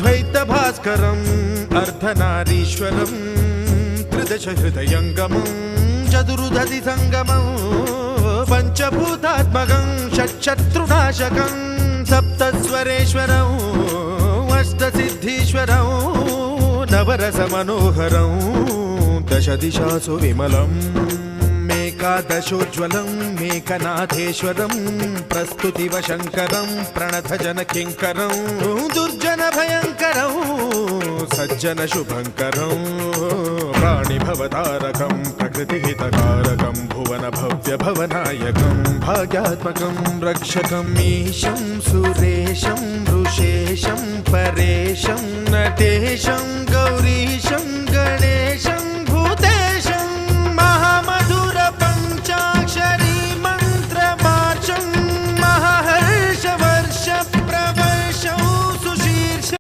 द्वैतभास्करम् अर्धनारीश्वरम् त्रिदश हृदयङ्गमं चतुर्दधि सङ्गमं पञ्चभूतात्मकं षट्शत्रुनाशकं सप्तस्वरेश्वरम् अष्टसिद्धीश्वरं नवरसमनोहरं दशदिशासु विमलम् एकादशोज्ज्वलं मेकनाथेश्वरं प्रस्तुतिवशङ्करं प्रणतजनकिङ्करं दुर्जनभयङ्करं सज्जनशुभङ्करं प्राणिभवतारकं प्रकृतिहितकारकं भुवनभव्यभवनायकं भाग्यात्मकं रक्षकं ईशं सुरेशं ऋषेशं परेशं नटेशं